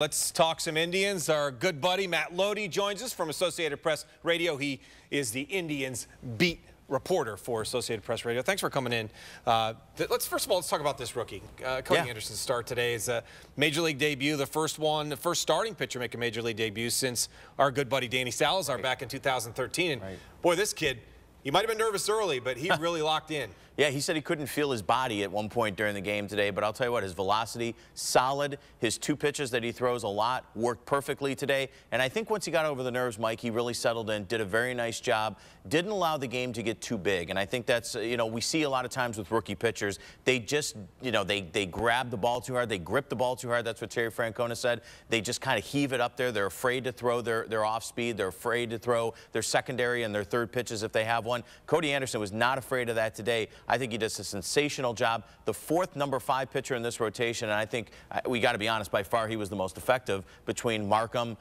Let's talk some Indians. Our good buddy Matt Loede joins us from Associated Press Radio. He is the Indians beat reporter for Associated Press Radio. Thanks for coming in. First of all, let's talk about this rookie. Cody Anderson's start today is a major league debut, the first starting pitcher make a major league debut since our good buddy Danny Salazar back in 2013. And boy, this kid, he might have been nervous early, but he really locked in. Yeah, he said he couldn't feel his body at one point during the game today, but I'll tell you what, his velocity, solid. His two pitches that he throws a lot worked perfectly today. And I think once he got over the nerves, Mike, he really settled in, did a very nice job, didn't allow the game to get too big. And I think that's, we see a lot of times with rookie pitchers, they just, they grab the ball too hard, they grip the ball too hard. That's what Terry Francona said. They just kind of heave it up there. They're afraid to throw their off speed. They're afraid to throw their secondary and their third pitches if they have one. Cody Anderson was not afraid of that today. I think he does a sensational job. The fourth number 5 pitcher in this rotation, and I think we got to be honest, by far he was the most effective between Markham,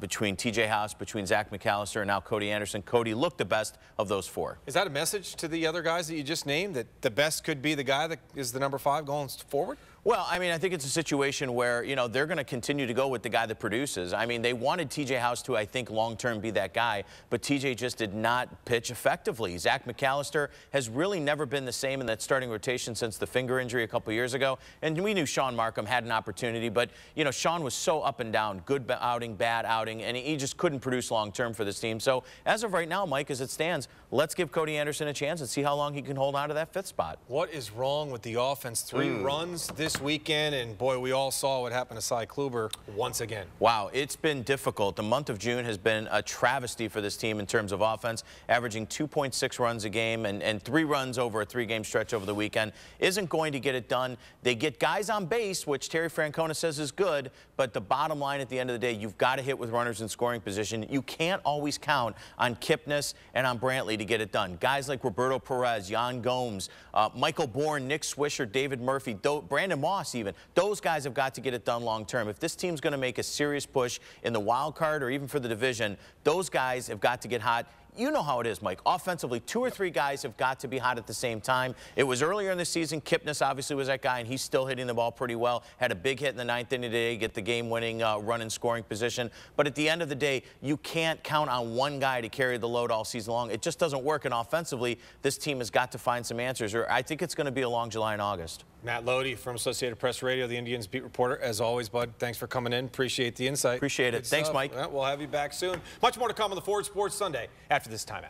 between TJ House, between Zach McAllister, and now Cody Anderson. Cody looked the best of those 4. Is that a message to the other guys that you just named, that the best could be the guy that is the number 5 going forward? Well, I mean, I think it's a situation where, they're going to continue to go with the guy that produces. I mean, they wanted TJ House to, I think, long-term be that guy, but TJ just did not pitch effectively. Zach McAllister has really never been the same in that starting rotation since the finger injury a couple years ago. And we knew Sean Markham had an opportunity, but, Sean was so up and down, good outing, bad outing, and he just couldn't produce long-term for this team. So as of right now, Mike, as it stands, let's give Cody Anderson a chance and see how long he can hold on to that 5th spot. What is wrong with the offense? 3 runs this weekend, and boy, we all saw what happened to Cy Kluber once again. Wow, it's been difficult. The month of June has been a travesty for this team in terms of offense, averaging 2.6 runs a game and 3 runs over a 3-game stretch over the weekend. Isn't going to get it done. They get guys on base, which Terry Francona says is good, but the bottom line at the end of the day, you've got to hit with runners in scoring position. You can't always count on Kipnis and on Brantley to get it done. Guys like Roberto Perez, Yan Gomes, Michael Bourne, Nick Swisher, David Murphy, Brandon Moss even. Those guys have got to get it done long term. If this team's going to make a serious push in the wild card or even for the division, those guys have got to get hot. You know how it is, Mike. Offensively, 2 or 3 guys have got to be hot at the same time. It was earlier in the season. Kipnis obviously was that guy, and he's still hitting the ball pretty well. Had a big hit in the 9th inning today, get the game-winning run in scoring position. But at the end of the day, you can't count on one guy to carry the load all season long. It just doesn't work. And offensively, this team has got to find some answers, or I think it's going to be a long July and August. Matt Loede from Associated Press Radio, the Indians beat reporter. As always, bud, thanks for coming in. Appreciate the insight. Appreciate it. Thanks, Mike. We'll have you back soon. Much more to come on the Forward Sports Sunday after this timeout.